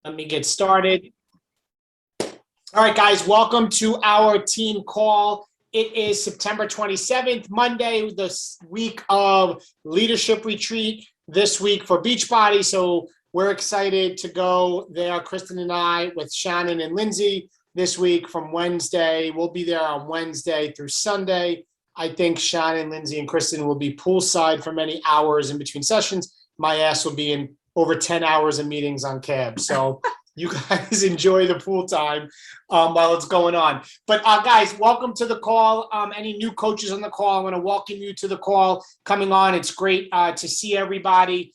Let me get started. All right, guys, welcome to our team call. It is September 27th, Monday, the week of leadership retreat this week for Beachbody. So we're excited to go there, Kristen and I, with Shannon and Lindsay this week from Wednesday. We'll be there on Wednesday through Sunday. I think Shannon, Lindsay, and Kristen will be poolside for many hours in between sessions. My ass will be in over 10 hours of meetings on cab. So you guys enjoy the pool time while it's going on. But guys, welcome to the call. Any new coaches on the call, I want to welcome you to the call coming on. It's great to see everybody.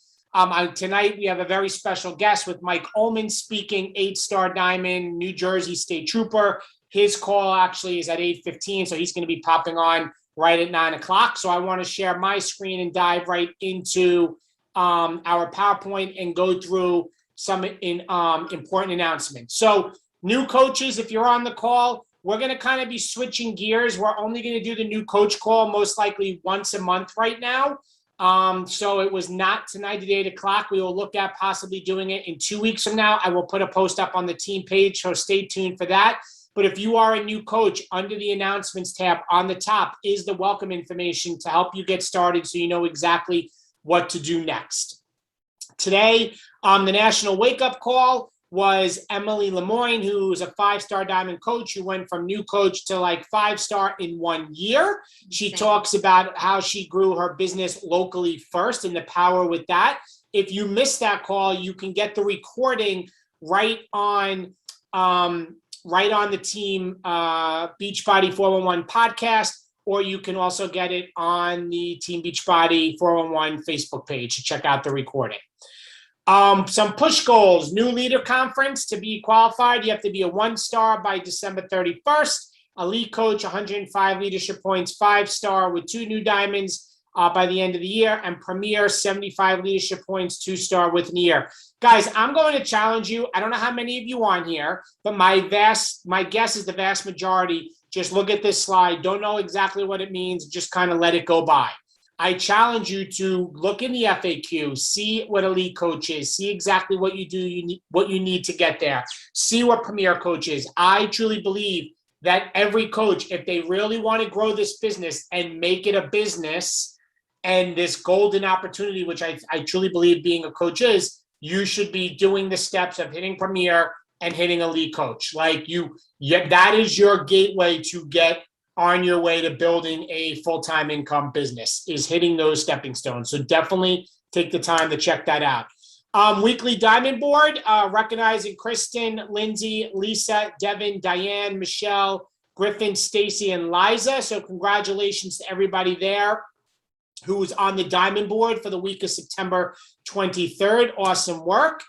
Tonight, we have a very special guest with Mike Oehlmann speaking, 8 Star Diamond, New Jersey State Trooper. His call actually is at 8:15, so he's going to be popping on right at 9 o'clock. So I want to share my screen and dive right into our PowerPoint and go through some important announcements. So new coaches, if you're on the call, we're going to kind of be switching gears. We're only going to do the new coach call most likely once a month right now. So it was not tonight at 8 o'clock. We will look at possibly doing it in 2 weeks from now. I will put a post up on the team page, so stay tuned for that. But if you are a new coach, under the announcements tab on the top is the welcome information to help you get started so you know exactly what to do next. Today, the national wake-up call was Emily Lemoyne, who's a 5-star diamond coach who went from new coach to like 5-star in 1 year. She talks about how she grew her business locally first and the power with that. If you missed that call, you can get the recording right on the team Beachbody 411 podcast, or you can also get it on the Team Beachbody 411 Facebook page to check out the recording. Some push goals, new leader conference. To be qualified, you have to be a 1-star by December 31st. Elite coach, 105 leadership points, 5-star with 2 new diamonds by the end of the year, and premier, 75 leadership points, 2-star with an year. Guys, I'm going to challenge you. I don't know how many of you on here, but my guess is the vast majority. Just look at this slide. Don't know exactly what it means. Just kind of let it go by. I challenge you to look in the FAQ, see what elite coach is, see exactly what you do, what you need to get there, see what premier coach is. I truly believe that every coach, if they really want to grow this business and make it a business and this golden opportunity, which I truly believe being a coach is, you should be doing the steps of hitting premier and hitting elite coach. That is your gateway to get on your way to building a full-time income business, is hitting those stepping stones. So definitely take the time to check that out. Weekly Diamond Board, recognizing Kristen, Lindsay, Lisa, Devin, Diane, Michelle, Griffin, Stacy, and Liza. So congratulations to everybody there who was on the Diamond Board for the week of September 23rd. Awesome work.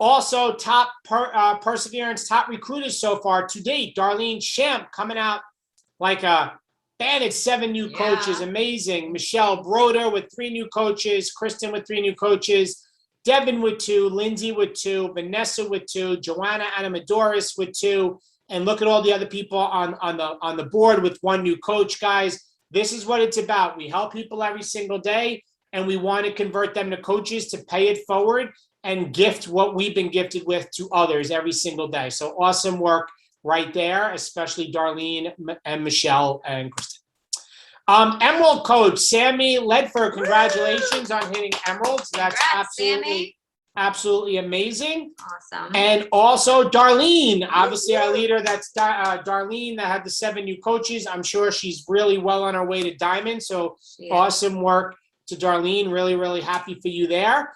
Also, top perseverance, top recruiters so far to date. Darlene Shamp coming out like a bandit, 7 new coaches, amazing. Michelle Broder with 3 new coaches, Kristen with 3 new coaches, Devin with 2, Lindsay with 2, Vanessa with 2, Joanna Anamodoris with 2, and look at all the other people on the board with 1 new coach, guys. This is what it's about. We help people every single day, and we want to convert them to coaches to pay it forward and gift what we've been gifted with to others every single day. So awesome work right there, especially Darlene and Michelle and Kristen. Emerald coach, Sammy Ledford, congratulations on hitting emeralds. That's absolutely amazing. Awesome. And also Darlene, obviously our leader, that's Darlene that had the 7 new coaches. I'm sure she's really well on her way to diamond. So awesome work to Darlene. Really, really happy for you there.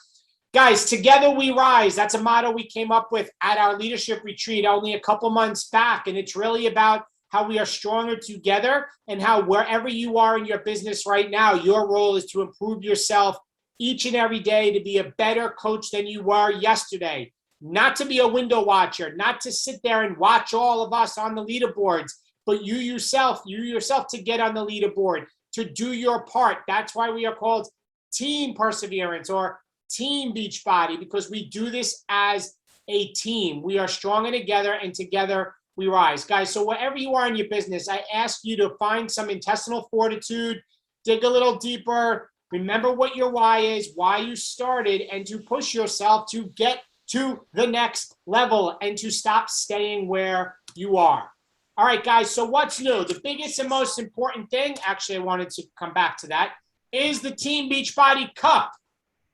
Guys, together we rise. That's a motto we came up with at our leadership retreat only a couple months back. And it's really about how we are stronger together and how wherever you are in your business right now, your role is to improve yourself each and every day to be a better coach than you were yesterday. Not to be a window watcher, not to sit there and watch all of us on the leaderboards, but you yourself to get on the leaderboard, to do your part. That's why we are called Team Perseverance or Team Beachbody, because we do this as a team. We are stronger together, and together we rise. Guys, so wherever you are in your business, I ask you to find some intestinal fortitude, dig a little deeper, remember what your why is, why you started, and to push yourself to get to the next level and to stop staying where you are. All right, guys, so what's new? The biggest and most important thing, actually, I wanted to come back to that, is the Team Beachbody Cup,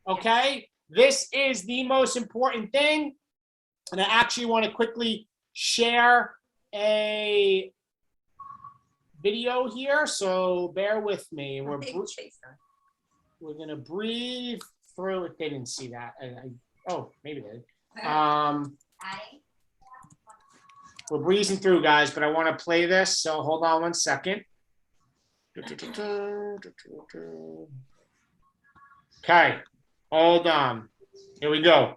okay? This is the most important thing, and I actually want to quickly share a video here, so bear with me. We're going to breathe through it. They didn't see that. Oh, maybe they did. We're breezing through, guys, but I want to play this, so hold on one second. Okay, hold on. Here we go.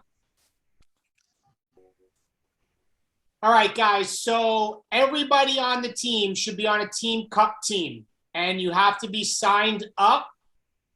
All right, guys, so everybody on the team should be on a Team Cup team, and you have to be signed up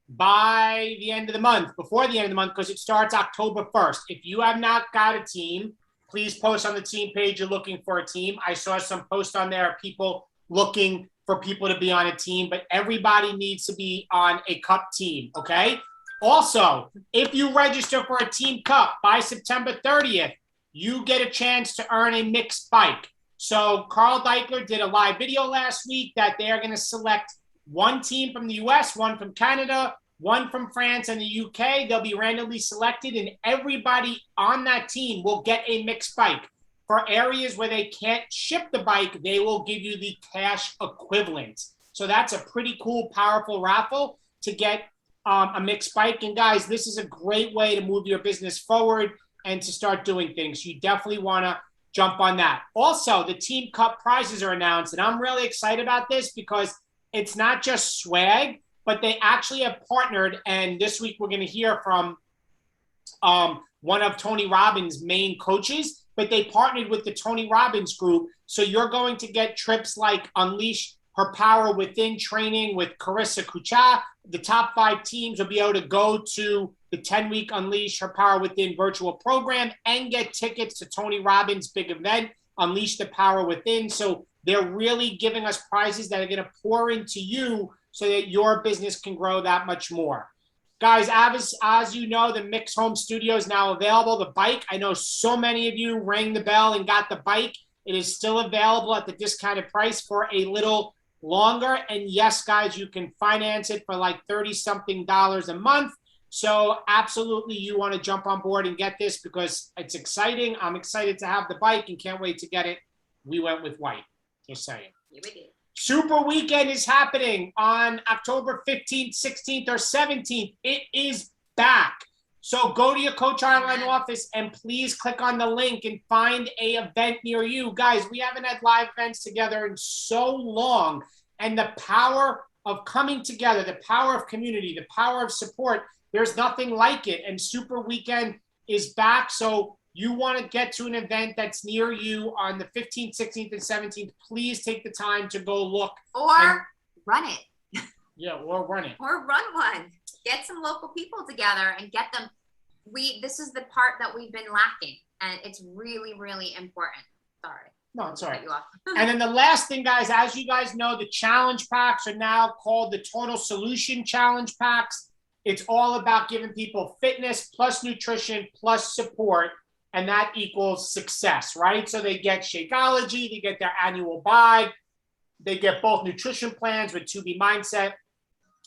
by the end of the month, before the end of the month, because it starts October 1st. If you have not got a team, please post on the team page you're looking for a team. I saw some posts on there of people looking for people to be on a team, but everybody needs to be on a cup team, okay? Also, if you register for a Team Cup by September 30th, you get a chance to earn a mixed bike. So Carl Deichler did a live video last week that they are going to select one team from the US, one from Canada, one from France and the UK. They'll be randomly selected, and everybody on that team will get a mixed bike. For areas where they can't ship the bike, they will give you the cash equivalent. So that's a pretty cool, powerful raffle to get a mixed bike. And guys, this is a great way to move your business forward and to start doing things. You definitely want to jump on that. Also, the Team Cup prizes are announced, and I'm really excited about this because it's not just swag, but they actually have partnered, and this week we're going to hear from one of Tony Robbins' main coaches, but they partnered with the Tony Robbins group, so you're going to get trips like Unleash Her Power Within training with Carissa Kucha. The top 5 teams will be able to go to the 10-week Unleash Her Power Within virtual program and get tickets to Tony Robbins' big event, Unleash the Power Within. So they're really giving us prizes that are going to pour into you so that your business can grow that much more. Guys, as you know, the Mix Home Studio is now available. The bike, I know so many of you rang the bell and got the bike. It is still available at the discounted price for a little longer. And yes, guys, you can finance it for like $30-something a month. So absolutely, you want to jump on board and get this because it's exciting. I'm excited to have the bike and can't wait to get it. We went with white, just saying. Yeah, we did. Super Weekend is happening on October 15th, 16th, or 17th. It is back. So go to your Coach Online office and please click on the link and find a event near you. Guys, we haven't had live events together in so long. And the power of coming together, the power of community, the power of support, there's nothing like it. And Super Weekend is back. So you want to get to an event that's near you on the 15th, 16th, and 17th, please take the time to go look. Or run it. Yeah, or run it. Or run one. Get some local people together and get them. This is the part that we've been lacking, and it's really, really important. Sorry. No, it's all right. And then the last thing, guys, as you guys know, the challenge packs are now called the Total Solution Challenge Packs. It's all about giving people fitness plus nutrition plus support, and that equals success, right? So they get Shakeology, they get their annual buy, they get both nutrition plans with 2B Mindset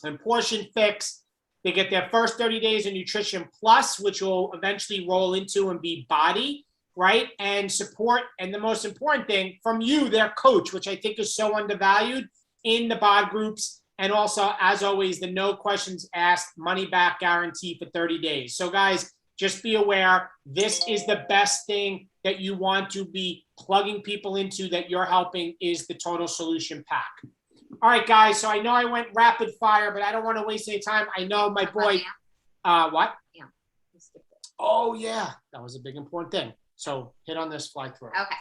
and Portion Fix. They get their first 30 days of Nutrition Plus, which will eventually roll into and be Body, right? And support, and the most important thing, from you, their coach, which I think is so undervalued in the bod groups. And also, as always, the no questions asked money back guarantee for 30 days. So guys, just be aware, this is the best thing that you want to be plugging people into that you're helping is the Total Solution Pack. All right, guys, so I know I went rapid fire, but I don't want to waste any time. I know my boy, what? Yeah. Oh, yeah, that was a big important thing. So hit on this, fly through. Okay.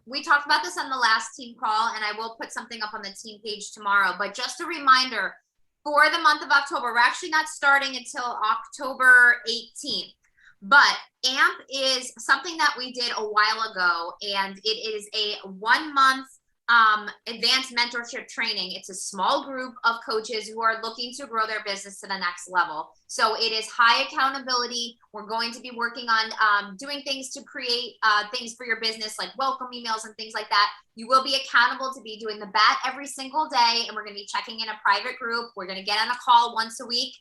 We talked about this on the last team call, and I will put something up on the team page tomorrow. But just a reminder, for the month of October, we're actually not starting until October 18th. But AMP is something that we did a while ago, and it is a 1-month advanced mentorship training. It's a small group of coaches who are looking to grow their business to the next level. So it is high accountability. We're going to be working on doing things to create things for your business, like welcome emails and things like that. You will be accountable to be doing the bat every single day, and we're going to be checking in a private group. We're going to get on a call once a week.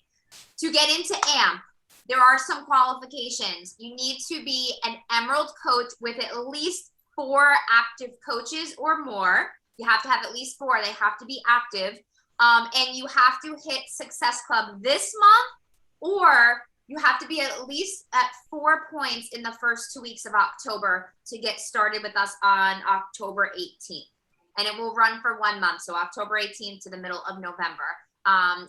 To get into AMP, there are some qualifications. You need to be an Emerald coach with at least 4 active coaches or more. You have to have at least 4. They have to be active. And you have to hit Success Club this month, or you have to be at least at 4 points in the first 2 weeks of October to get started with us on October 18th. And it will run for 1 month. So October 18th to the middle of November.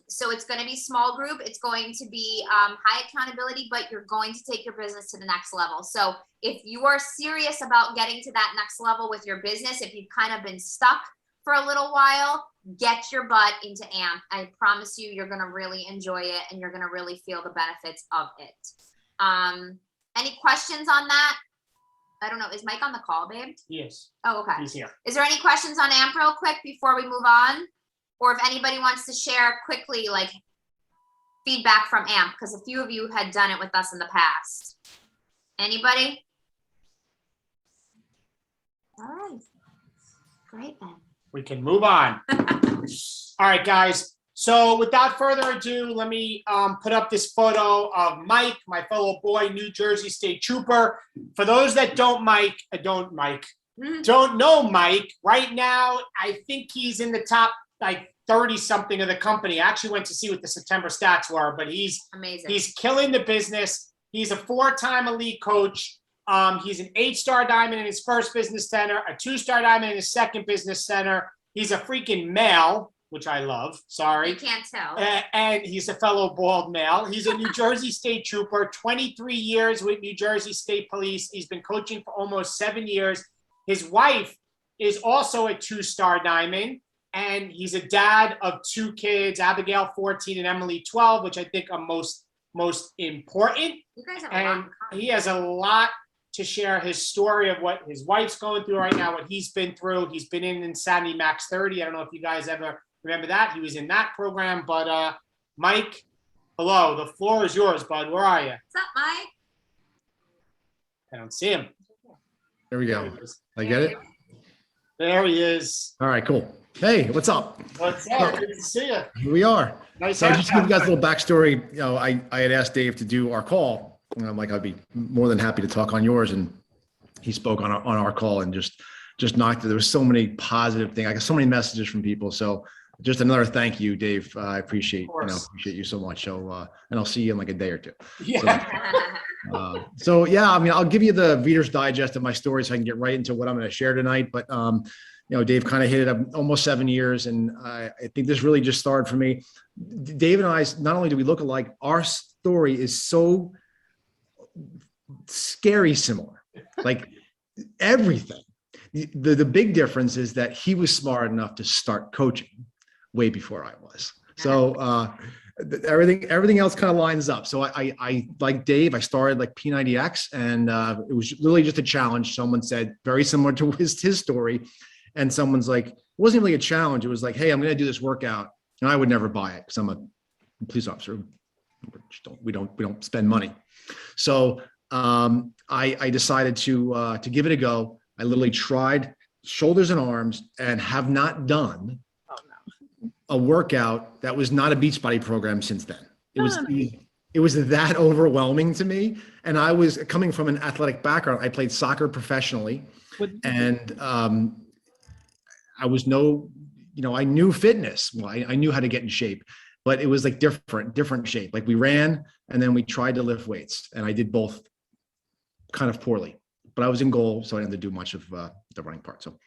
So it's going to be small group. It's going to be high accountability, but you're going to take your business to the next level. So if you are serious about getting to that next level with your business, if you've kind of been stuck for a little while, get your butt into AMP. I promise you, you're going to really enjoy it and you're going to really feel the benefits of it. Any questions on that? I don't know. Is Mike on the call, babe? Yes. Oh, okay. He's here. Is there any questions on AMP real quick before we move on? Or if anybody wants to share quickly, like feedback from AMP, because a few of you had done it with us in the past. Anybody? All right. Great then. We can move on. All right, guys. So without further ado, let me put up this photo of Mike, my fellow boy, New Jersey State Trooper. For those that don't know Mike, right now, I think he's in the top like 30 something of the company. I actually went to see what the September stats were, but he's amazing. He's killing the business. He's a 4-time elite coach. He's an 8-star diamond in his first business center, a 2-star diamond in his second business center. He's a freaking male, which I love. Sorry. You can't tell. And he's a fellow bald male. He's a New Jersey State Trooper, 23 years with New Jersey State Police. He's been coaching for almost 7 years. His wife is also a 2-star diamond. And he's a dad of 2 kids, Abigail 14 and Emily 12, which I think are most important. You guys have and a lot in common. He has a lot to share, his story of what his wife's going through right now, what he's been through. He's been in Insanity Max 30. I don't know if you guys ever remember that. He was in that program. But Mike, hello. The floor is yours, bud. Where are you? What's up, Mike? I don't see him. There we go. I get it? There he is. All right, cool. Hey, what's up? What's up? Good to see you. Here we are. Nice. So just to give you guys a little backstory, you know, I had asked Dave to do our call, and I'm like, I'd be more than happy to talk on yours. And he spoke on our call and just knocked it. There was so many positive things. I got so many messages from people. So just another thank you, Dave. I appreciate you so much. So, and I'll see you in like a day or 2. Yeah. So yeah, I mean, I'll give you the Reader's Digest of my story so I can get right into what I'm going to share tonight. But, you know, Dave kind of hit it up almost 7 years. And I think this really just started for me. Dave and I, not only do we look alike, our story is so scary similar, like everything. The big difference is that he was smart enough to start coaching way before I was. So everything else kind of lines up. So I like Dave, I started like P90X, and it was literally just a challenge. Someone said very similar to his story. And someone's like, it wasn't really a challenge. It was like, hey, I'm going to do this workout. And I would never buy it because I'm a police officer. We don't spend money. So I decided to give it a go. I literally tried shoulders and arms and have not done a workout that was not a Beachbody program since then. It was that overwhelming to me. And I was coming from an athletic background. I played soccer professionally, and I was I knew fitness. Well, I knew how to get in shape, but it was like different shape. Like we ran and then we tried to lift weights, and I did both kind of poorly, but I was in goal. So I didn't have to do much of the running part. So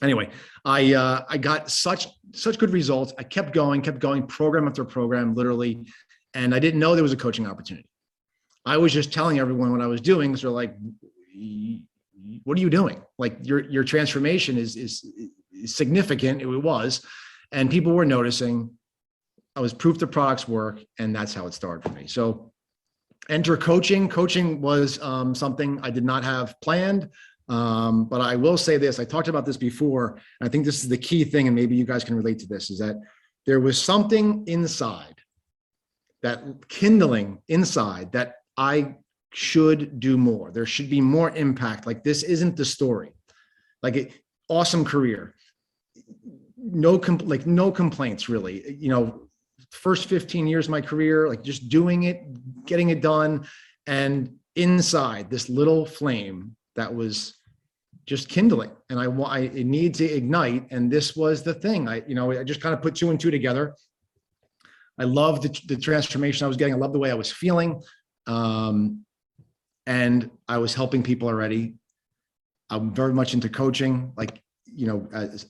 anyway, I got such good results. I kept going, program after program, literally. And I didn't know there was a coaching opportunity. I was just telling everyone what I was doing. So like, what are you doing? Like your transformation is significant. It was, and people were noticing. I was proof the products work, and that's how it started for me. So enter coaching. Coaching was something I did not have planned. But I will say this, I talked about this before. And I think this is the key thing, and maybe you guys can relate to this, is that there was something inside, that kindling inside, that I should do more. There should be more impact. Like, this isn't the story. Like, awesome career. No complaints really. You know, first 15 years of my career, like just doing it, getting it done. And inside, this little flame that was just kindling, and I need to ignite. And this was the thing. I just kind of put two and two together. I loved the transformation I was getting. I loved the way I was feeling. And I was helping people already. I'm very much into coaching, like,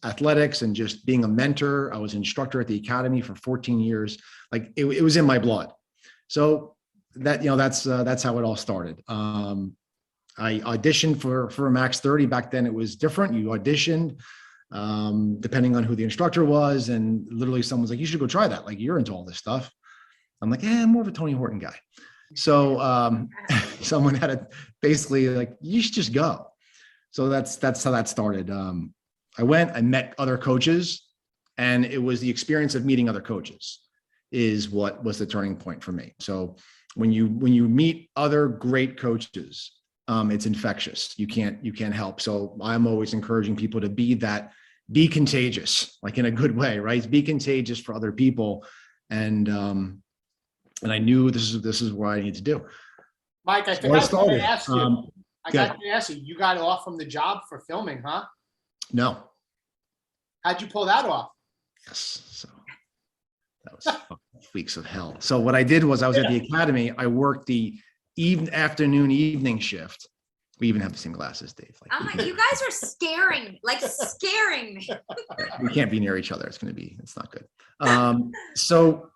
athletics and just being a mentor. I was an instructor at the academy for 14 years. Like, it was in my blood. So that's how it all started. I auditioned for a Max 30. Back then it was different. You auditioned depending on who the instructor was. And literally someone's like, you should go try that. Like, you're into all this stuff. I'm like, I'm more of a Tony Horton guy. So someone had to basically like, you should just go. So that's how that started. I went, I met other coaches, and it was the experience of meeting other coaches is what was the turning point for me. So when you meet other great coaches, it's infectious. You can't help. So I'm always encouraging people to be contagious, like in a good way, right? Be contagious for other people. And I knew this is what I need to do. Mike, I So think I started. wanted to ask you. I Good. got to ask you. You got off from the job for filming, huh? No. How'd you pull that off? Yes. So that was weeks of hell. So what I did was I was at the academy. I worked the evening shift. We even have the same glasses, Dave. Like, I'm like, you guys are scaring me. we can't be near each other. It's not good. So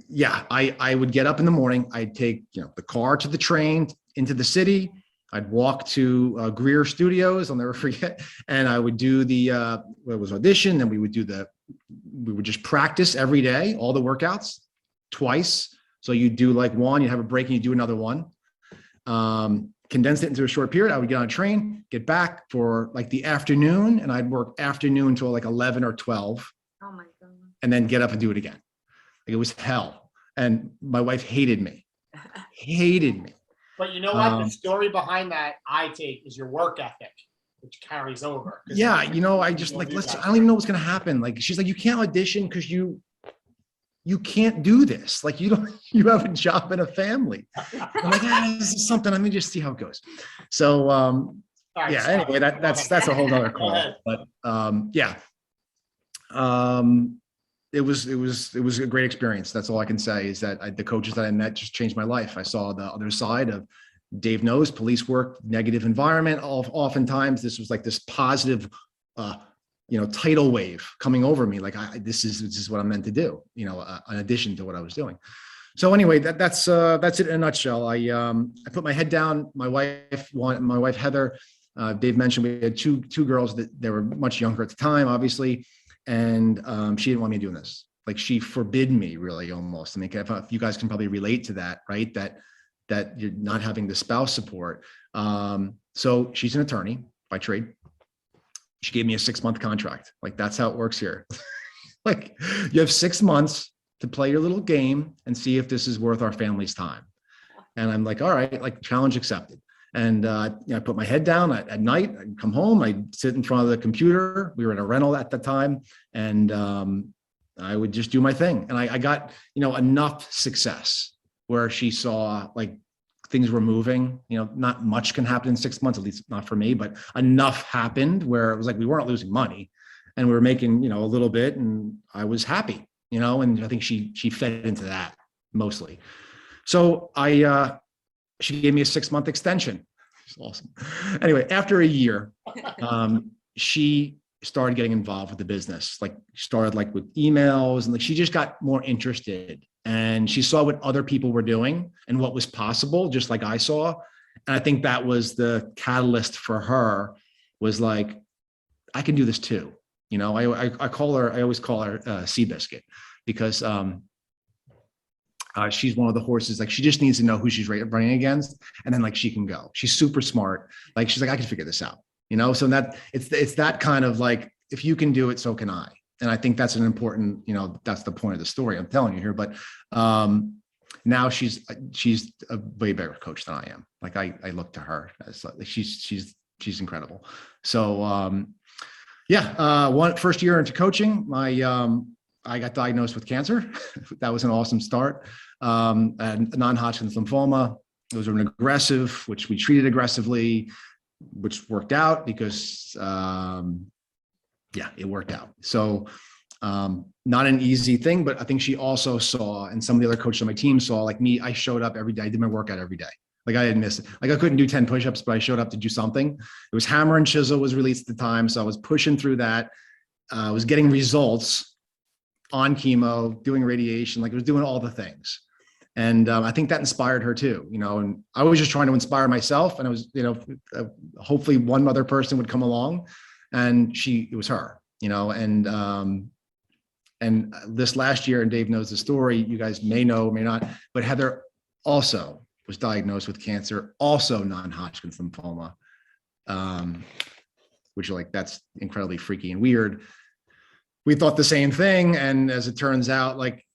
yeah, I would get up in the morning. I'd take the car to the train into the city. I'd walk to Greer Studios. I'll never forget. And I would do the audition. And we would just practice every day, all the workouts twice. So you do like one, you have a break, and you do another one. Condense it into a short period. I would get on a train, get back for like the afternoon, and I'd work afternoon until like 11 or 12. Oh my God. And then get up and do it again. Like, it was hell. And my wife hated me. But you know what? The story behind that, I take, is your work ethic, which carries over. Yeah, I just like, I don't even know what's gonna happen. Like, she's like, you can't audition because you can't do this. Like, you have a job and a family. I'm like, this is something. Let me just see how it goes. So Right, yeah. sorry. Anyway, that's a whole other call. But yeah. It was a great experience. That's all I can say, is that the coaches that I met just changed my life. I saw the other side of Dave knows police work, negative environment. Oftentimes this was like this positive, tidal wave coming over me. Like, this is what I'm meant to do, in addition to what I was doing. So anyway, that's it in a nutshell. I put my head down. My wife, Heather, Dave mentioned we had two girls that they were much younger at the time, obviously. And she didn't want me doing this. Like, she forbid me, really, almost. I mean, if you guys can probably relate to that, right? That you're not having the spouse support. So she's an attorney by trade. She gave me a 6-month contract. Like, that's how it works here. Like, you have 6 months to play your little game and see if this is worth our family's time. And I'm like, all right, like, challenge accepted. And I put my head down at night. I'd come home. I'd sit in front of the computer. We were in a rental at the time, and I would just do my thing. And I got enough success where she saw like things were moving. Not much can happen in 6 months, at least not for me, but enough happened where it was like we weren't losing money, and we were making a little bit, and I was happy. And I think she fed into that mostly. So she gave me a 6-month extension. It's awesome. Anyway, after a year, she started getting involved with the business. Like, started like with emails, and like she just got more interested, and she saw what other people were doing and what was possible, just like I saw. And I think that was the catalyst for her, was like, I can do this too. I always call her Seabiscuit, because She's one of the horses, like she just needs to know who she's running against, and then like she can go. She's super smart. Like she's like, I can figure this out, you know? So that it's that kind of like, if you can do it, so can I. And I think that's an important, you know, that's the point of the story I'm telling you here. But now she's a way better coach than I am. Like I look to her as like, she's incredible. So one first year into coaching, I got diagnosed with cancer. That was an awesome start. And non-Hodgkin's lymphoma. It was an aggressive, which we treated aggressively, which worked out because it worked out. So not an easy thing, but I think she also saw, and some of the other coaches on my team saw, like me, I showed up every day. I did my workout every day. Like I didn't miss it. Like I couldn't do 10 push-ups, but I showed up to do something. It was hammer and chisel was released at the time. So I was pushing through that. I was getting results on chemo, doing radiation, like I was doing all the things. And I think that inspired her too, you know, and I was just trying to inspire myself. And I was, you know, hopefully one other person would come along, and it was her, you know, and this last year, and Dave knows the story, you guys may know, may not, but Heather also was diagnosed with cancer, also non-Hodgkin's lymphoma, which like, that's incredibly freaky and weird. We thought the same thing. And as it turns out, like,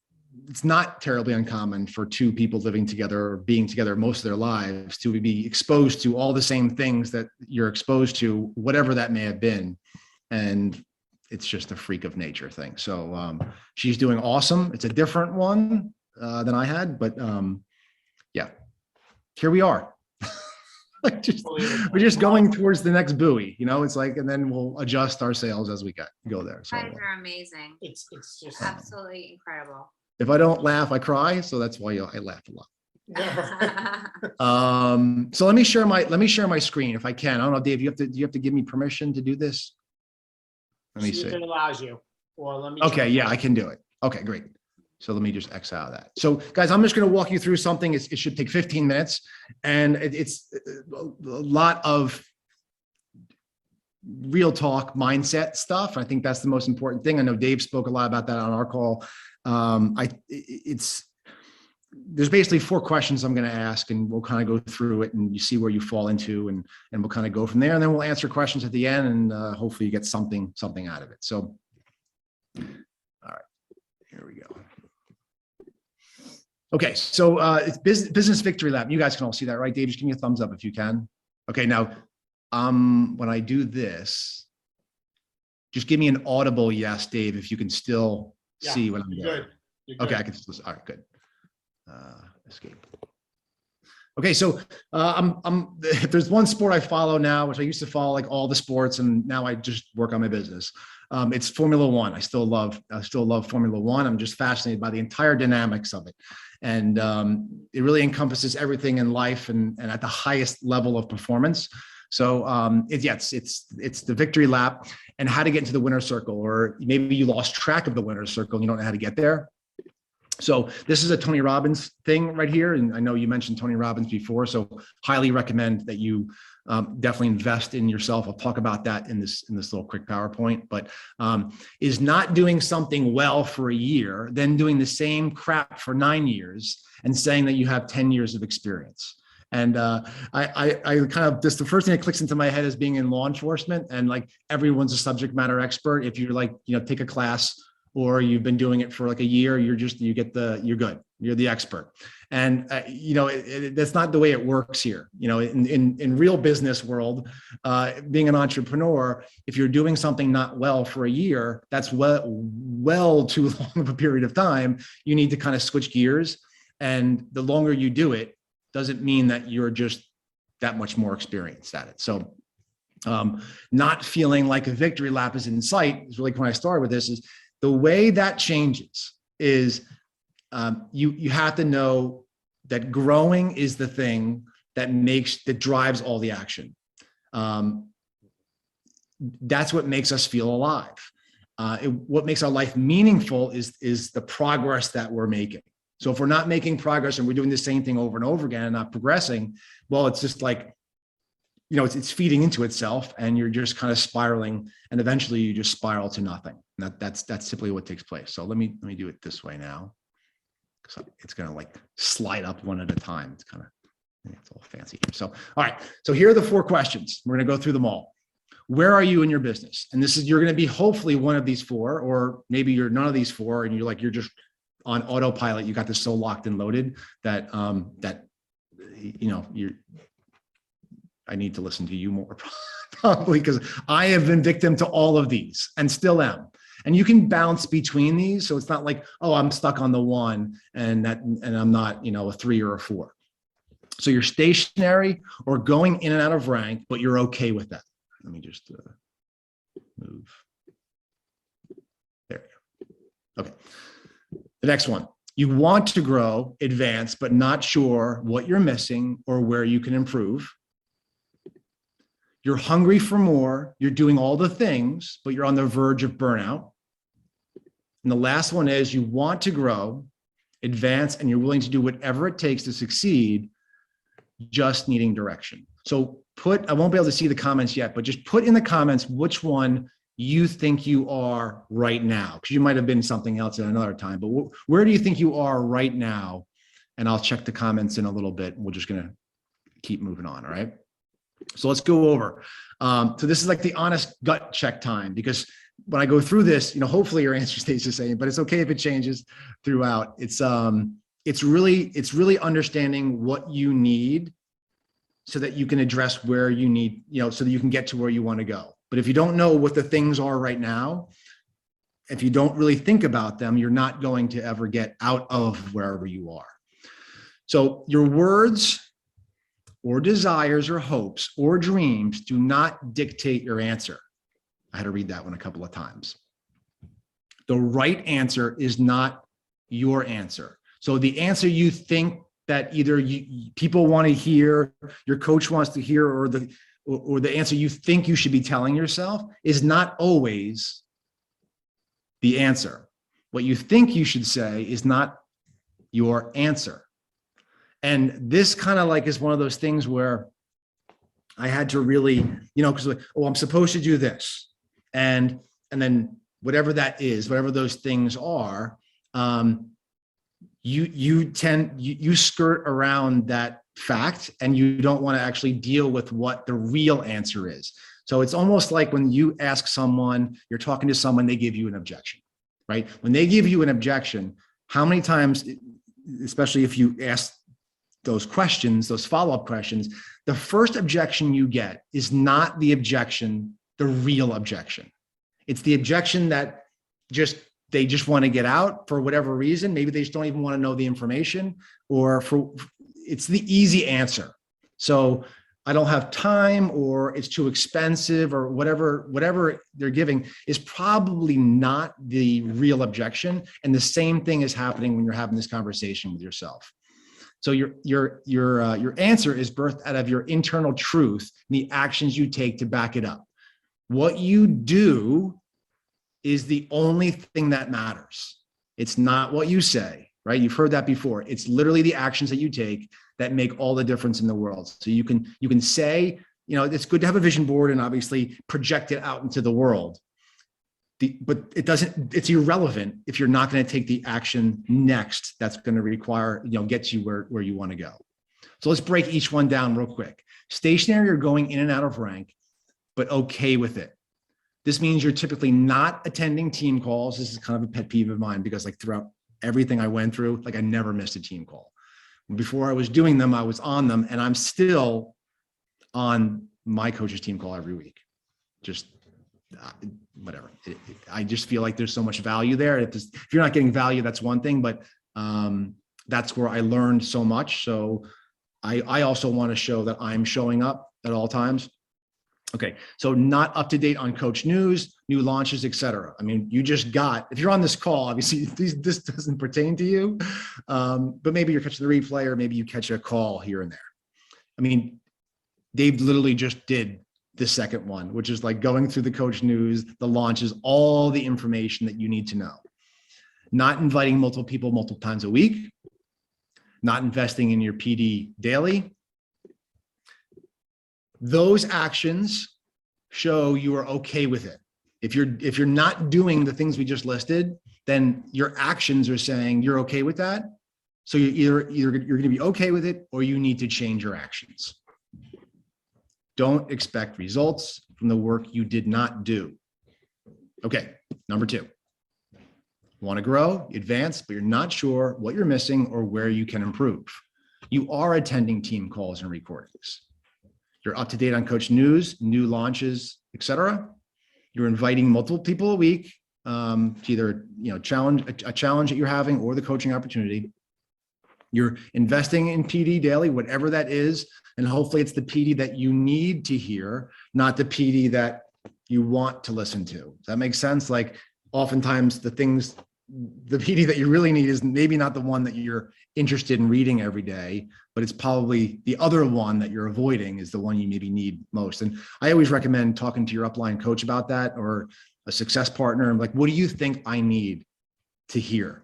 it's not terribly uncommon for two people living together or being together most of their lives to be exposed to all the same things that you're exposed to, whatever that may have been. And it's just a freak of nature thing. So she's doing awesome. It's a different one than I had, but yeah, here we are. Like we're just going towards the next buoy, you know, it's like, and then we'll adjust our sails as we go there. So You guys are amazing. It's just Absolutely incredible. if I don't laugh, I cry. So that's why I laugh a lot. So let me share my screen if I can. I don't know, Dave, you have to give me permission to do this. Let me see. It allows you. Or let me. Okay, yeah, I can do it. Okay, great. So let me just X out of that. So guys, I'm just going to walk you through something. It should take 15 minutes, and it's a lot of real talk mindset stuff. I think that's the most important thing. I know Dave spoke a lot about that on our call. There's basically 4 questions I'm going to ask, and we'll kind of go through it, and you see where you fall into, and we'll kind of go from there, and then we'll answer questions at the end, and hopefully you get something out of it. So, all right, here we go. Okay, so it's business victory lap. You guys can all see that, right? Dave, just give me a thumbs up if you can. Okay, now when I do this, just give me an audible yes, Dave, if you can still see what I'm doing. Good. Okay, I can still. All right, good. Escape. Okay, so if there's one sport I follow now, which I used to follow like all the sports, and now I just work on my business. It's Formula One. I still love Formula One. I'm just fascinated by the entire dynamics of it. And it really encompasses everything in life and at the highest level of performance. So it's the victory lap and how to get into the winner's circle, or maybe you lost track of the winner's circle and you don't know how to get there. So this is a Tony Robbins thing right here. And I know you mentioned Tony Robbins before, so highly recommend that you definitely invest in yourself. I'll talk about that in this little quick PowerPoint, but is not doing something well for a year, then doing the same crap for 9 years and saying that you have 10 years of experience. And I kind of, just the first thing that clicks into my head is being in law enforcement, and like everyone's a subject matter expert. If you're like, take a class, or you've been doing it for like a year, you're good. You're the expert. And, that's not the way it works here. In real business world, being an entrepreneur, if you're doing something not well for a year, that's well too long of a period of time. You need to kind of switch gears. And the longer you do it, doesn't mean that you're just that much more experienced at it. So not feeling like a victory lap is in sight is really when I started with this. Is the way that changes is you have to know that growing is the thing that drives all the action. That's what makes us feel alive. What makes our life meaningful is the progress that we're making. So if we're not making progress and we're doing the same thing over and over again and not progressing, well, it's just like, it's feeding into itself, and you're just kind of spiraling, and eventually you just spiral to nothing. And that's typically what takes place. So let me do it this way now. So it's going to like slide up one at a time. It's kind of, it's all fancy here. So, all right. So here are the 4 questions. We're going to go through them all. Where are you in your business? And this is, you're going to be hopefully one of these 4, or maybe you're none of these 4 and you're just on autopilot. You got this so locked and loaded that, I need to listen to you more probably, because I have been victim to all of these and still am. And you can bounce between these. So it's not like, oh, I'm stuck on the 1 and I'm not, a 3 or a 4. So you're stationary or going in and out of rank, but you're okay with that. Let me just move. There we go. Okay. The next one. You want to grow, advance, but not sure what you're missing or where you can improve. You're hungry for more. You're doing all the things, but you're on the verge of burnout. And the last one is you want to grow, advance, and you're willing to do whatever it takes to succeed, just needing direction. So I won't be able to see the comments yet, but just put in the comments which one you think you are right now, because you might have been something else at another time, but where do you think you are right now? And I'll check the comments in a little bit. We're just going to keep moving on. All right. So let's go over. So this is like the honest gut check time, because when I go through this, hopefully your answer stays the same, but it's okay if it changes throughout. It's really understanding what you need so that you can address where you need, so that you can get to where you want to go. But if you don't know what the things are right now, if you don't really think about them, you're not going to ever get out of wherever you are. So your words or desires or hopes or dreams do not dictate your answer. I had to read that one a couple of times. The right answer is not your answer. So the answer you think that either people want to hear, your coach wants to hear, or the answer you think you should be telling yourself is not always the answer. What you think you should say is not your answer. And this kind of like is one of those things where I had to really, because I'm supposed to do this. And then whatever that is, whatever those things are, you skirt around that fact, and you don't want to actually deal with what the real answer is. So it's almost like when you ask someone, you're talking to someone, they give you an objection, right? When they give you an objection, how many times, especially if you ask those questions, those follow-up questions, the first objection you get is not the objection, the real objection. It's the objection that they just want to get out for whatever reason. Maybe they just don't even want to know the information, or it's the easy answer. So I don't have time, or it's too expensive, or whatever they're giving is probably not the real objection. And the same thing is happening when you're having this conversation with yourself. So your answer is birthed out of your internal truth and the actions you take to back it up. What you do is the only thing that matters. It's not what you say, right? You've heard that before. It's literally the actions that you take that make all the difference in the world. So you can say, it's good to have a vision board and obviously project it out into the world. But it's irrelevant if you're not going to take the action next that's going to require, get you where you want to go. So let's break each one down real quick. Stationary or going in and out of rank, but okay with it. This means you're typically not attending team calls. This is kind of a pet peeve of mine, because like throughout everything I went through, like I never missed a team call. Before I was doing them, I was on them, and I'm still on my coach's team call every week. Just whatever. I just feel like there's so much value there. If you're not getting value, that's one thing, but that's where I learned so much. So I also want to show that I'm showing up at all times. Okay, so not up to date on coach news, new launches, etc. I mean, if you're on this call, obviously this doesn't pertain to you, but maybe you're catching the replay, or maybe you catch a call here and there. I mean, Dave literally just did the second one, which is like going through the coach news, the launches, all the information that you need to know. Not inviting multiple people multiple times a week, not investing in your PD daily. Those actions show you are okay with it. If you're not doing the things we just listed, then your actions are saying you're okay with that. So you're going to be okay with it, or you need to change your actions. Don't expect results from the work you did not do. Okay, number 2. Want to grow, advance, but you're not sure what you're missing or where you can improve. You are attending team calls and recordings. You're up to date on coach news, new launches, etc. You're inviting multiple people a week to either challenge a challenge that you're having or the coaching opportunity. You're investing in PD daily, whatever that is, and hopefully it's the PD that you need to hear, not the PD that you want to listen to. Does that make sense? Like oftentimes the PD that you really need is maybe not the one that you're interested in reading every day, but it's probably the other one that you're avoiding is the one you maybe need most. And I always recommend talking to your upline coach about that, or a success partner. I'm like, what do you think I need to hear?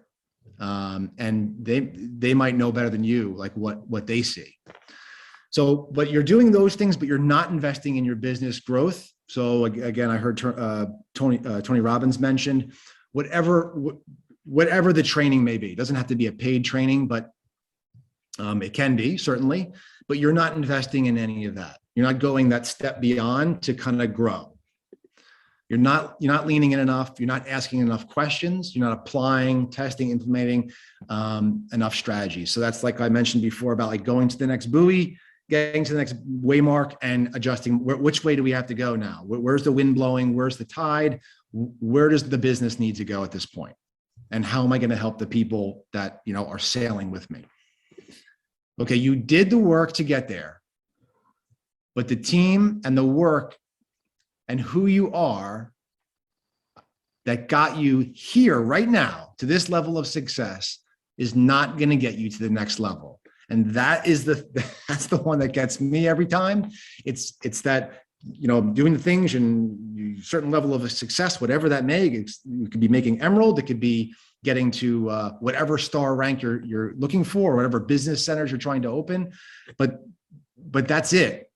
And they might know better than you, like what they see. So, but you're doing those things, but you're not investing in your business growth. So again, I heard Tony Robbins mentioned, whatever the training may be. It doesn't have to be a paid training, but it can be, certainly, but you're not investing in any of that. You're not going that step beyond to kind of grow. You're not leaning in enough. You're not asking enough questions. You're not applying, testing, implementing enough strategies. So that's like I mentioned before about like going to the next buoy, getting to the next waymark and adjusting. Which way do we have to go now? Where's the wind blowing? Where's the tide? Where does the business need to go at this point? And how am I going to help the people that are sailing with me? Okay, you did the work to get there, but the team and the work and who you are that got you here right now to this level of success is not going to get you to the next level. And that's the one that gets me every time. It's that, doing the things and a certain level of success, whatever that may, you could be making emerald, it could be getting to whatever star rank you're looking for, or whatever business centers you're trying to open. But that's it.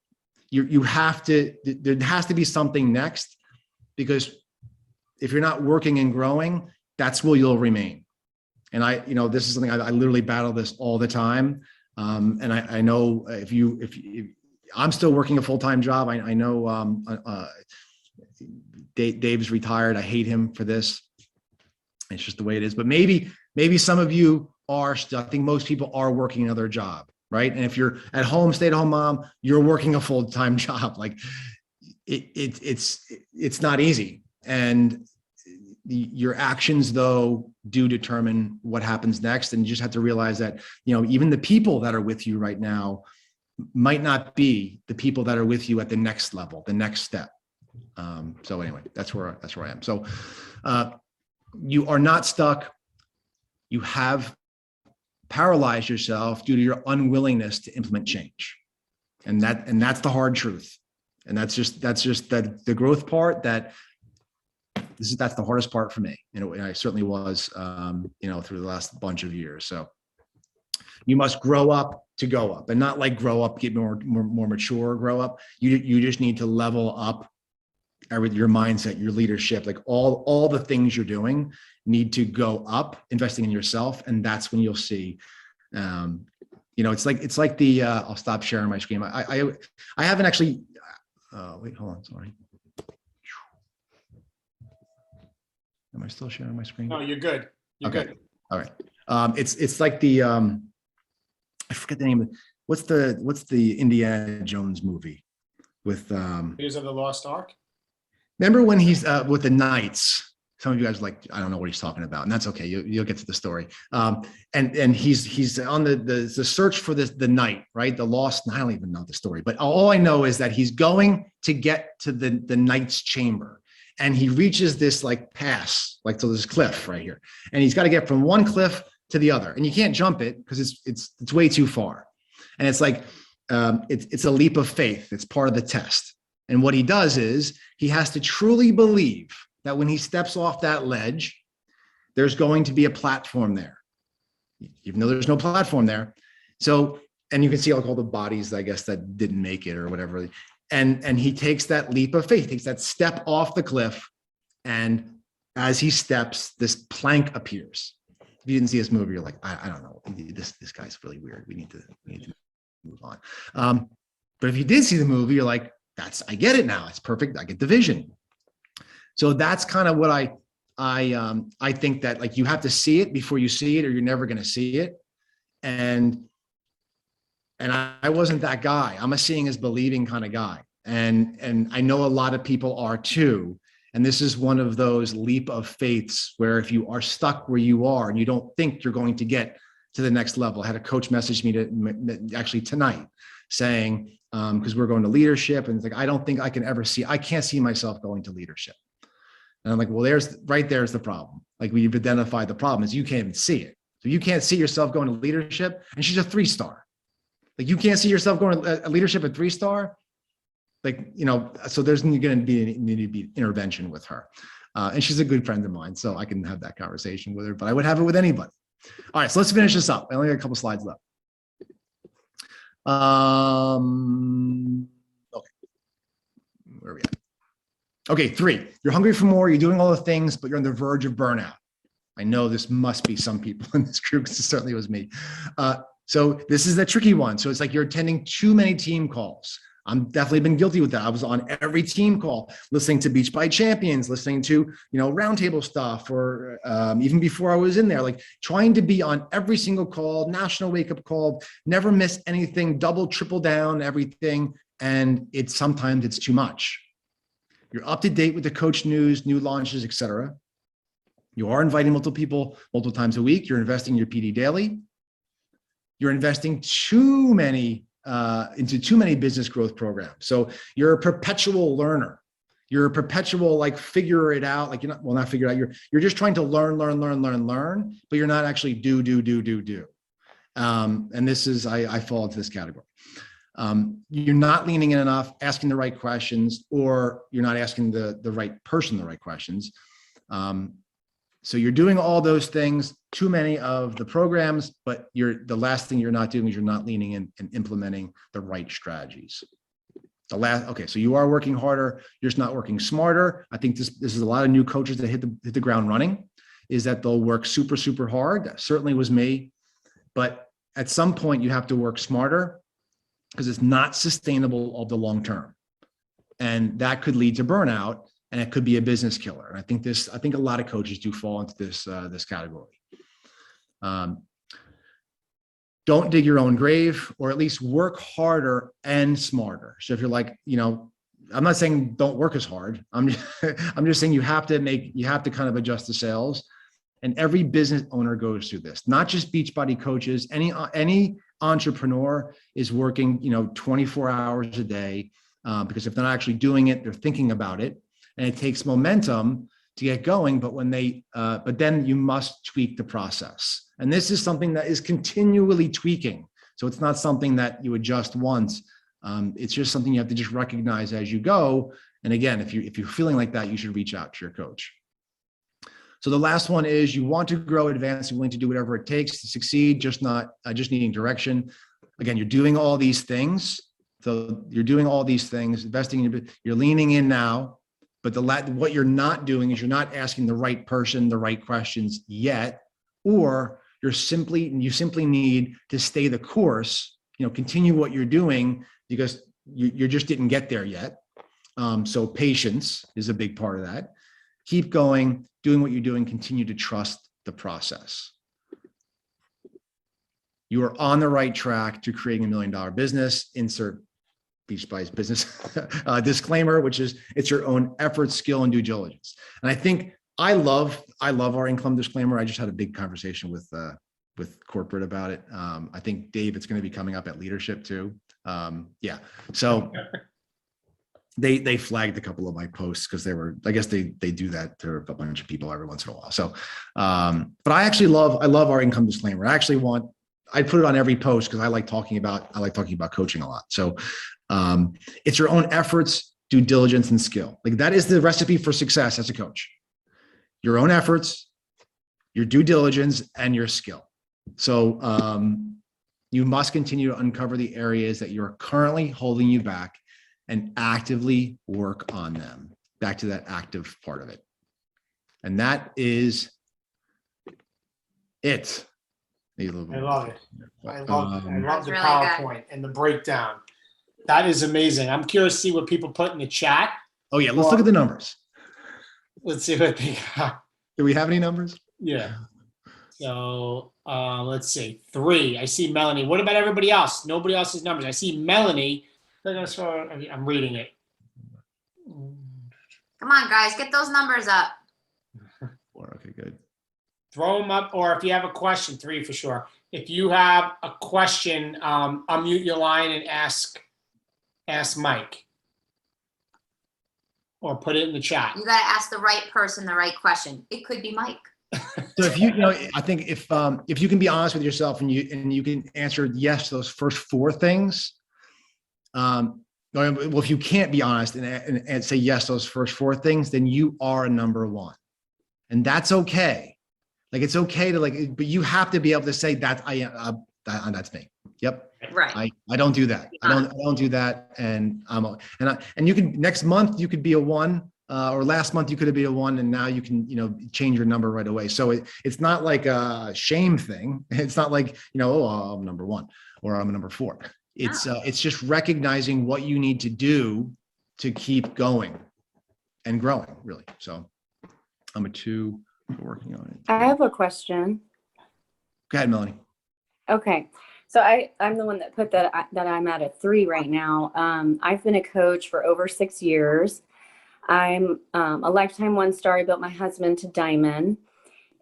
There has to be something next, because if you're not working and growing, that's where you'll remain. And this is something I literally battle this all the time. And I know if I'm still working a full-time job, I know Dave's retired. I hate him for this. It's just the way it is. But maybe some of you are still, I think most people are working another job. Right. And if you're at home, stay-at-home mom, you're working a full-time job. Like it's not easy. And your actions, though, do determine what happens next. And you just have to realize that, even the people that are with you right now might not be the people that are with you at the next level, the next step. So anyway, that's where I am. So you are not stuck. You have paralyze yourself due to your unwillingness to implement change. And that's the hard truth. And that's just the growth part that's the hardest part for me. And I certainly was, through the last bunch of years. So you must grow up to go up, and not like grow up, get more mature, grow up. You just need to level up your mindset, your leadership, like all the things you're doing need to go up, investing in yourself. And that's when you'll see, it's like the, I'll stop sharing my screen. I haven't actually, wait, hold on. Sorry. Am I still sharing my screen? No, you're good. You're okay. Good. All right. It's like the, I forget the name of what's the Indiana Jones movie with, Raiders of the Lost Ark. Remember when he's with the Knights? Some of you guys like, I don't know what he's talking about, and that's okay. You'll get to the story. And he's on the search for the knight, right? The lost. I don't even know the story, but all I know is that he's going to get to the knight's chamber, and he reaches this like pass, like to this cliff right here, and he's got to get from one cliff to the other, and you can't jump it because it's way too far, and it's like it's a leap of faith. It's part of the test. And what he does is he has to truly believe that when he steps off that ledge, there's going to be a platform there, even though there's no platform there. So, and you can see like all the bodies, I guess, that didn't make it or whatever. And he takes that leap of faith, takes that step off the cliff. And as he steps, this plank appears. If you didn't see this movie, you're like, I don't know, this guy's really weird. We need to move on. But if you did see the movie, you're like, I get it now. It's perfect. I get the vision. So that's kind of what I think, that like you have to see it before you see it, or you're never going to see it. And I wasn't that guy. I'm a seeing is believing kind of guy. And I know a lot of people are too. And this is one of those leap of faiths where if you are stuck where you are and you don't think you're going to get to the next level. I had a coach message me actually tonight saying, because we're going to leadership, and it's like, I don't think I can't see myself going to leadership. And I'm like, well, there's the problem. Like, we've identified the problem is you can't even see it. So you can't see yourself going to leadership, and she's a 3-star. Like, you can't see yourself going to leadership at 3-star. Like, so there's going to be intervention with her. And she's a good friend of mine, so I can have that conversation with her, but I would have it with anybody. All right, so let's finish this up. I only got a couple slides left. Okay, where are we at? Okay, 3, you're hungry for more, you're doing all the things, but you're on the verge of burnout. I know this must be some people in this group, because it certainly was me. So this is the tricky one. So it's like you're attending too many team calls. I'm definitely been guilty with that. I was on every team call, listening to Beach by Champions, listening to, roundtable stuff, or even before I was in there, like trying to be on every single call, national wake up call, never miss anything, double, triple down, everything. And sometimes it's too much. You're up to date with the coach news, new launches, etc. You are inviting multiple people multiple times a week. You're investing in your PD daily. You're investing into too many business growth programs. So you're a perpetual learner. You're a perpetual, like, figure it out. Like, not figure it out. You're just trying to learn, but you're not actually do. And this is, I fall into this category. You're not leaning in enough, asking the right questions, or you're not asking the right person the right questions. So you're doing all those things, too many of the programs, but the last thing you're not doing is you're not leaning in and implementing the right strategies. Okay, so you are working harder, you're just not working smarter. I think this is a lot of new coaches that hit the ground running, is that they'll work super, super hard. That certainly was me. But at some point you have to work smarter, because it's not sustainable over the long term. And that could lead to burnout, and it could be a business killer. And I think a lot of coaches do fall into this category. Don't dig your own grave, or at least work harder and smarter. So if you're like, I'm not saying don't work as hard. I'm just saying you have to kind of adjust the sails. And every business owner goes through this, not just Beachbody coaches. Any entrepreneur is working, 24 hours a day, because if they're not actually doing it, they're thinking about it, and it takes momentum to get going. But then you must tweak the process. And this is something that is continually tweaking. So it's not something that you adjust once. It's just something you have to just recognize as you go. And again, if you're feeling like that, you should reach out to your coach. So the last one is, you want to grow, advance, and willing to do whatever it takes to succeed, just needing direction. Again, you're doing all these things. So you're doing all these things, investing in, you're leaning in now, but what you're not doing is you're not asking the right person the right questions yet, or you simply need to stay the course, continue what you're doing, because you just didn't get there yet. So patience is a big part of that. Keep going, doing what you're doing, continue to trust the process. You are on the right track to creating $1 million business. Insert Beachbody's business disclaimer, which is, it's your own effort, skill, and due diligence. And I think I love our income disclaimer. I just had a big conversation with corporate about it. I think Dave, it's going to be coming up at leadership too. Yeah. So they flagged a couple of my posts because I guess they do that to a bunch of people every once in a while. So, but I love our income disclaimer. I put it on every post because I like talking about coaching a lot. So, it's your own efforts, due diligence, and skill. Like, that is the recipe for success as a coach. Your own efforts, your due diligence, and your skill. So, you must continue to uncover the areas that you're currently holding you back and actively work on them. Back to that active part of it. And that is It. Need a little bit I more. love it. I love That's the really PowerPoint and the breakdown. That is amazing. I'm curious to see what people put in the chat. Oh yeah, let's look at the numbers. Let's see what they got. Do we have any numbers? Yeah. So let's see. 3. I see Melanie. What about everybody else? Nobody else's numbers. I see Melanie. I'm reading it. Come on, guys, get those numbers up. 4. Okay, good. Throw them up, or if you have a question, 3 for sure. If you have a question, unmute your line and ask Mike, or put it in the chat. You got to ask the right person the right question. It could be Mike. So if I think if you can be honest with yourself and you can answer yes to those first 4 things, well, if you can't be honest and say yes to those first 4 things, then you are a number 1, and that's okay. Like it's okay to but you have to be able to say that that's me. Yep. Right. I don't do that. I don't do that, and and you can next month you could be a 1. Or last month you could have been a 1, and now you can, change your number right away. So it's not like a shame thing. It's not like, I'm number 1 or I'm a number 4. It's just recognizing what you need to do to keep going and growing, really. So I'm a 2 for working on it. I have a question. Go ahead, Melanie. Okay. So I'm the one that put that I'm at a 3 right now. I've been a coach for over 6 years. I'm a lifetime 1-star. I built my husband to diamond.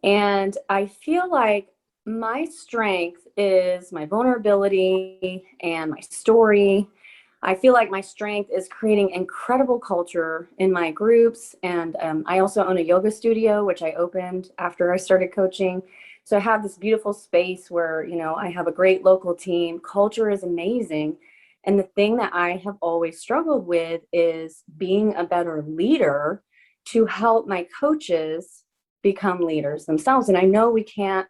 And I feel like my strength is my vulnerability and my story. I feel like my strength is creating incredible culture in my groups. And I also own a yoga studio, which I opened after I started coaching. So I have this beautiful space where, I have a great local team. Culture is amazing. And the thing that I have always struggled with is being a better leader to help my coaches become leaders themselves. And I know we can't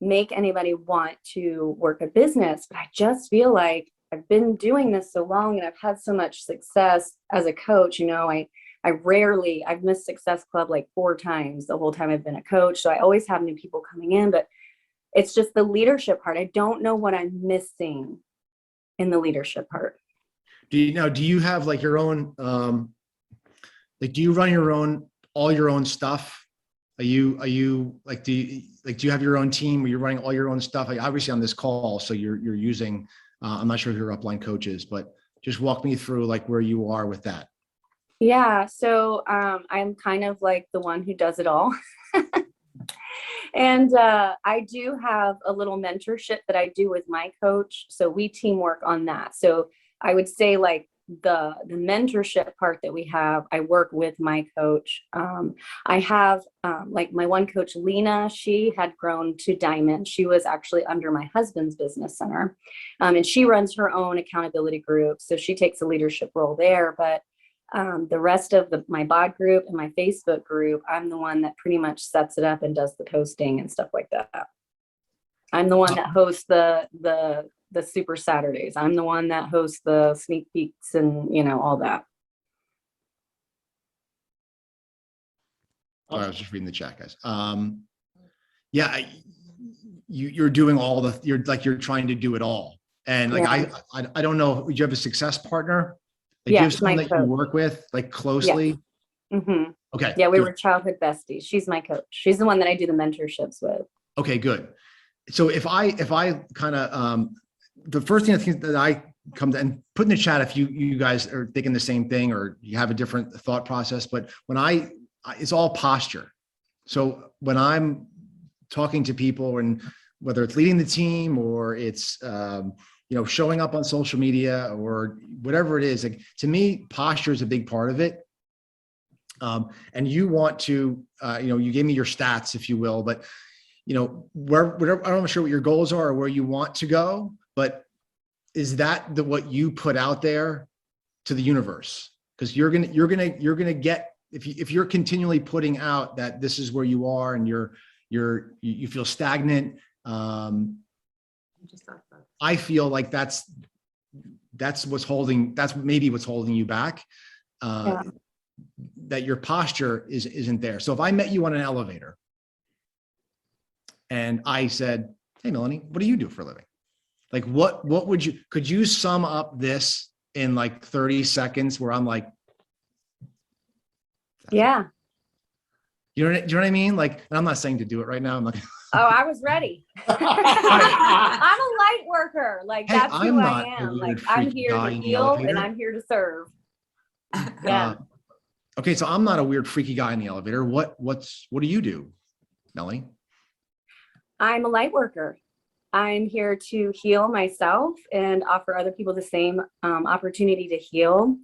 make anybody want to work a business, but I just feel like I've been doing this so long and I've had so much success as a coach. I've missed Success Club like 4 times the whole time I've been a coach. So I always have new people coming in, but it's just the leadership part. I don't know what I'm missing in the leadership part. Do you have like your own, do you run all your own stuff? Do you have your own team where you're running all your own stuff? Like obviously on this call, so you're using, I'm not sure if your upline coaches, but just walk me through like where you are with that. Yeah. So I'm kind of like the one who does it all. And I do have a little mentorship that I do with my coach. So we teamwork on that. So I would say like the mentorship part that we have, I work with my coach. I have like my one coach, Lena, she had grown to diamond. She was actually under my husband's business center. And she runs her own accountability group. So she takes a leadership role there. But the rest of my bod group and my Facebook group, I'm the one that pretty much sets it up and does the posting and stuff like that. I'm the one that hosts the Super Saturdays. I'm the one that hosts the sneak peeks and all that. I was just reading the chat, guys. Yeah, you're doing you're trying to do it all, and like Yeah. I don't know. Do you have a success partner? Like, Yeah, do you have someone my that you coach. work with like closely? Mm-hmm. Okay. Yeah, we good. were childhood besties. She's my coach. She's the one that I do the mentorships with. Okay, good. So if I kind of the first thing I think that I come to and put in the chat if you guys are thinking the same thing or you have a different thought process, but when it's all posture. So when I'm talking to people and whether it's leading the team or it's showing up on social media or whatever it is, like to me, posture is a big part of it. And you want to, you gave me your stats, if you will, but whatever, I'm not sure what your goals are or where you want to go, but is that what you put out there to the universe? Because you're gonna get, if you're continually putting out that this is where you are and you feel stagnant. I feel like that's maybe what's holding you back. Yeah. That your posture isn't there. So if I met you on an elevator and I said, hey, Melanie, what do you do for a living? Like, could you sum up this in like 30 seconds where I'm like, Yeah. you know what I mean? Like, and I'm not saying to do it right now. I'm like, Oh, I was ready. I'm a light worker. Like, hey, that's I'm who not I a am. weird Like, I'm freaky here guy to in the heal and elevator. I'm here to serve. Yeah. Okay, so I'm not a weird freaky guy in the elevator. What do you do, Melanie? I'm a light worker. I'm here to heal myself and offer other people the same opportunity to heal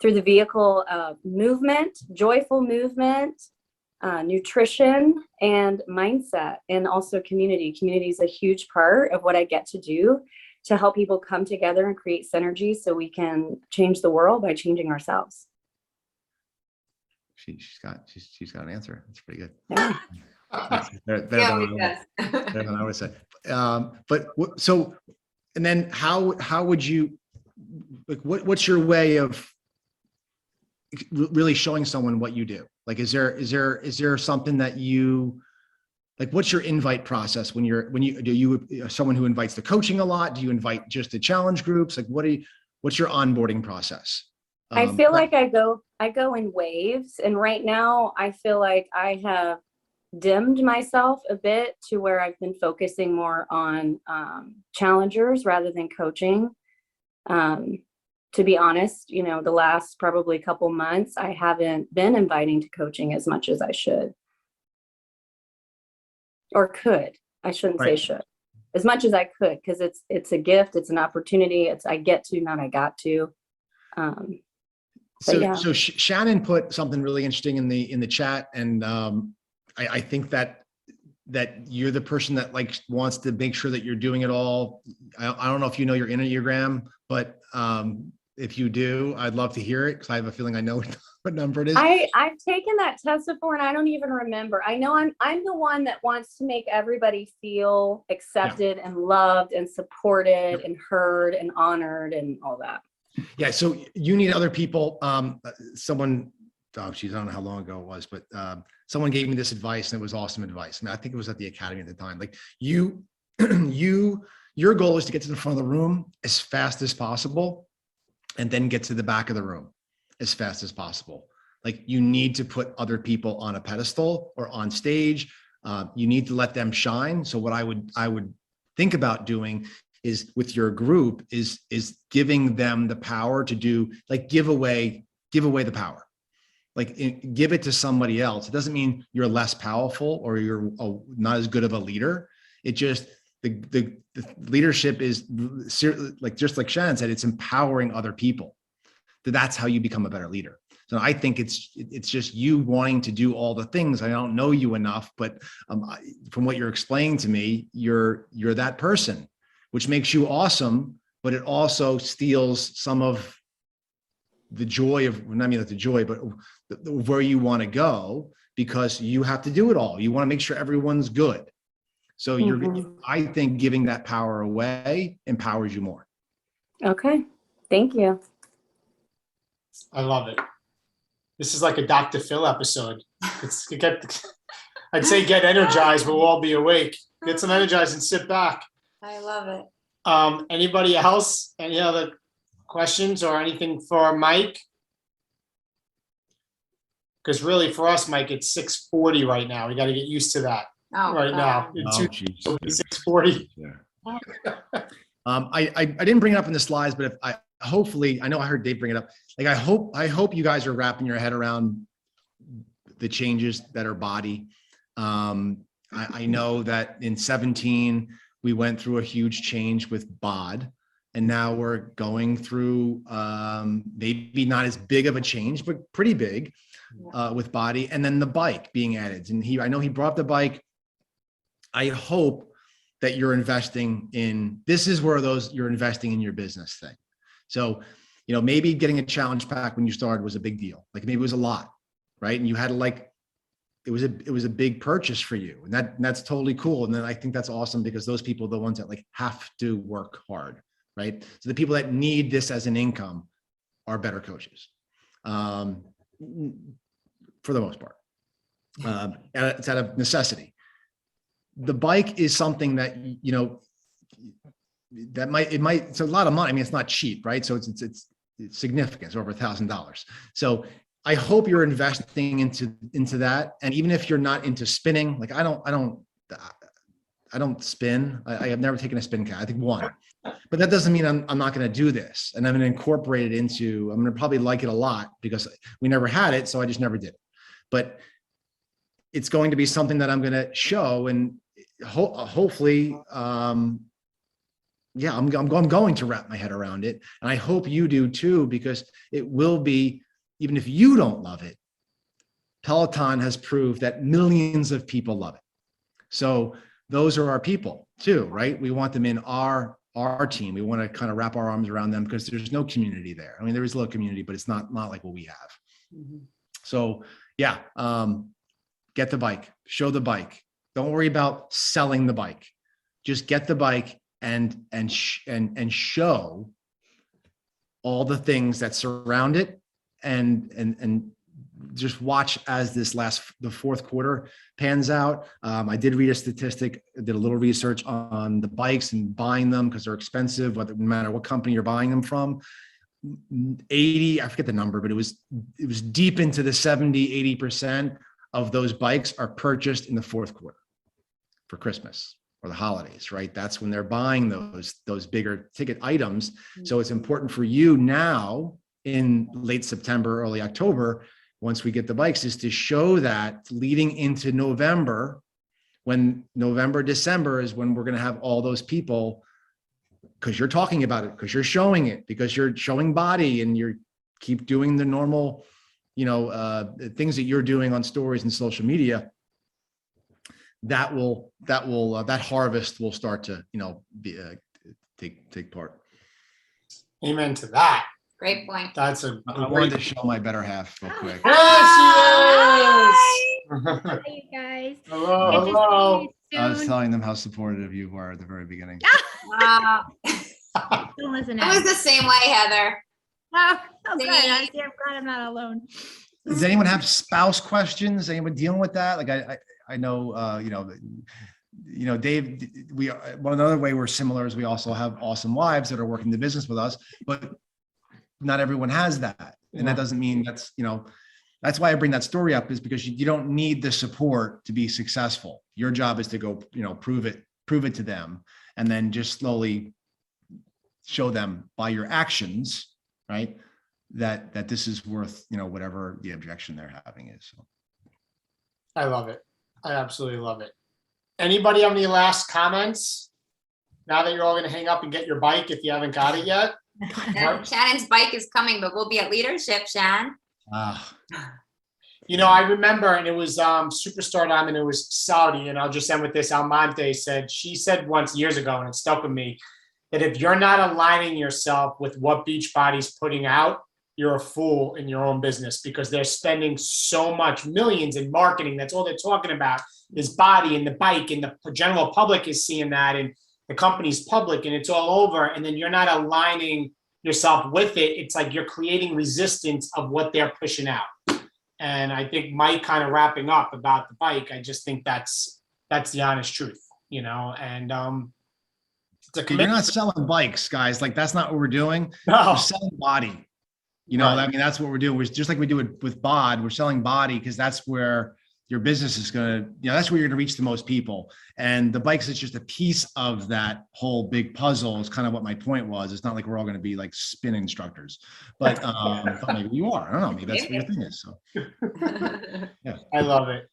through the vehicle of movement, joyful movement, nutrition, and mindset, and also community. Community is a huge part of what I get to do to help people come together and create synergy so we can change the world by changing ourselves. She's got an answer. That's pretty good. Yeah. Better than I would say. So, and then how would you, like, what's your way of really showing someone what you do? Like, is there something that you, like, what's your invite process when you someone who invites the coaching a lot? Do you invite just the challenge groups? Like, what's your onboarding process? I feel like I go in waves, and right now I feel like I have dimmed myself a bit to where I've been focusing more on challengers rather than coaching. To be honest, the last probably couple months, I haven't been inviting to coaching as much as I should. Or could. I shouldn't say should. As much as I could, because it's a gift, it's an opportunity, it's I get to, not I got to. So Shannon put something really interesting in the chat, and I think that you're the person that wants to make sure that you're doing it all. I don't know if you know your Enneagram, but if you do, I'd love to hear it, because I have a feeling I know what number it is. I've taken that test before and I don't even remember. I know I'm the one that wants to make everybody feel accepted and loved and supported and heard and honored and all that. Yeah. So you need other people. Someone, I don't know how long ago it was, but someone gave me this advice, and it was awesome advice. I think it was at the academy at the time. Like your goal is to get to the front of the room as fast as possible, and then get to the back of the room as fast as possible. Like, you need to put other people on a pedestal or on stage. You need to let them shine. So what I would think about doing is, with your group, is giving them the power to do, like, give away the power. Like, give it to somebody else. It doesn't mean you're less powerful or you're not as good of a leader. It just, the leadership is like, just like Shannon said, it's empowering other people. That's how you become a better leader. So I think it's just you wanting to do all the things. I don't know you enough, but from what you're explaining to me, you're that person, which makes you awesome, but it also steals some of the joy of, I mean, not the joy, but where you want to go, because you have to do it all. You want to make sure everyone's good. So I think giving that power away empowers you more. Okay. Thank you. I love it. This is like a Dr. Phil episode. I'd say get energized, but we'll all be awake. Get some energized and sit back. I love it. Anybody else? Any other questions or anything for Mike? Because really, for us, Mike, it's 6:40 right now. We got to get used to that now. Oh, geez. 6:40. Yeah. I didn't bring it up in the slides, but hopefully, I know I heard Dave bring it up. Like, I hope you guys are wrapping your head around the changes that are body. I know that in 17, we went through a huge change with bod, and now we're going through maybe not as big of a change, but pretty big with body, and then the bike being added. And I know he brought up the bike. I hope that you're investing in, this is where you're investing in your business thing. So, maybe getting a challenge pack when you started was a big deal. Like, maybe it was a lot, right? And you had to it was a big purchase for you, and that's totally cool. And then I think that's awesome, because those people are the ones that have to work hard, right? So the people that need this as an income are better coaches, for the most part. And it's out of necessity. the bike is something that, it's a lot of money. I mean, it's not cheap, right? So it's significant. It's over $1,000. So I hope you're investing into that. And even if you're not into spinning, like I don't spin. I have never taken a spin class. I think one, but that doesn't mean I'm not going to do this. And I'm going to incorporate it into, I'm going to probably like it a lot because we never had it. So I just never did it. But it's going to be something that I'm going to show, and hopefully, I'm going to wrap my head around it. And I hope you do too, because it will be, even if you don't love it, Peloton has proved that millions of people love it. So those are our people too, right? We want them in our team. We want to kind of wrap our arms around them because there's no community there. I mean, there is a little community, but it's not like what we have. Mm-hmm. So yeah, get the bike, show the bike. Don't worry about selling the bike. Just get the bike and show all the things that surround it, and just watch as the fourth quarter pans out. I did read a statistic, did a little research on the bikes and buying them because they're expensive, no matter what company you're buying them from. 80, I forget the number, but it was deep into the 70-80% of those bikes are purchased in the fourth quarter for Christmas or the holidays, right? That's when they're buying those bigger ticket items. So it's important for you now in late September, early October, once we get the bikes, is to show that leading into November, when November, December is when we're going to have all those people, because you're talking about it, because you're showing it, because you're showing body, and you're keep doing the normal, things that you're doing on stories and social media. That harvest will start to, take part. Amen to that. Great point. That's a I wanted to show my better half real quick. There she is. Hi, you guys. Hello, Good to hello. see you I was soon. telling them how supportive you were at the very beginning. Don't listen It was the same way, Heather. Oh, good. Same. I'm glad I'm not alone. Does anyone have spouse questions? Anyone dealing with that? Like I know, Dave, one another way we're similar is we also have awesome wives that are working the business with us, but not everyone has that. And that doesn't mean that's why I bring that story up, is because you don't need the support to be successful. Your job is to go, prove it to them, and then just slowly show them by your actions, right? That this is worth, whatever the objection they're having is. So. I love it. I absolutely love it. Anybody have any last comments? Now that you're all going to hang up and get your bike if you haven't got it yet. Shannon's bike is coming, but we'll be at leadership, Shannon. I remember, and it was Super Star Diamond, it was Saudi, and I'll just end with this. Almonte she said once years ago, and it stuck with me, that if you're not aligning yourself with what Beachbody's putting out, you're a fool in your own business, because they're spending so much, millions in marketing. That's all they're talking about is body and the bike, and the general public is seeing that, and the company's public, and it's all over. And then you're not aligning yourself with it. It's like you're creating resistance of what they're pushing out. And I think Mike kind of wrapping up about the bike, I just think that's the honest truth, and you're not selling bikes, guys. Like, that's not what we're doing. No. We're selling body. I mean, that's what we're doing. We're just like we do it with BOD. We're selling body because that's where your business is going to, that's where you're going to reach the most people. And the bikes is just a piece of that whole big puzzle, is kind of what my point was. It's not like we're all going to be like spin instructors, but maybe you are. I don't know. Maybe that's what your thing is. So, yeah. I love it.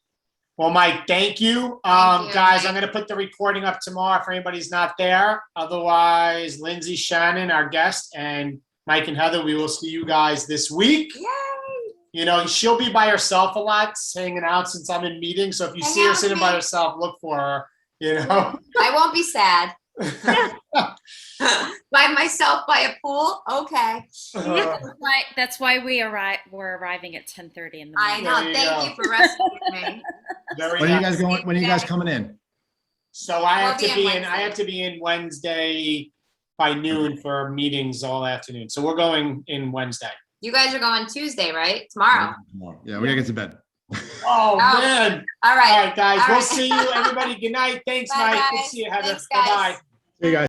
Well, Mike, thank you. Thank you, Guys, Mike. I'm going to put the recording up tomorrow if anybody's not there. Otherwise, Lindsay, Shannon, our guest, and Mike and Heather, we will see you guys this week. Yay! She'll be by herself a lot, hanging out since I'm in meetings. So if you see her sitting by herself, look for her, I won't be sad. By myself by a pool? Okay. That's why we're arriving at 10:30 in the I morning. know. There you Thank go. you for rescuing me. Very When are you nice. guys going? When are you guys coming in? So I have We'll to be be in in. I have Wednesday. to be in Wednesday by noon for meetings all afternoon. So we're going in Wednesday. You guys are going Tuesday, right? Tomorrow. Yeah, we gotta get to bed. Oh, man. All All right. right, guys. All We'll right. see you, everybody. Good night. Thanks, Bye, Mike. Good guys. to see you, Heather. Thanks, guys. Bye-bye. See you guys.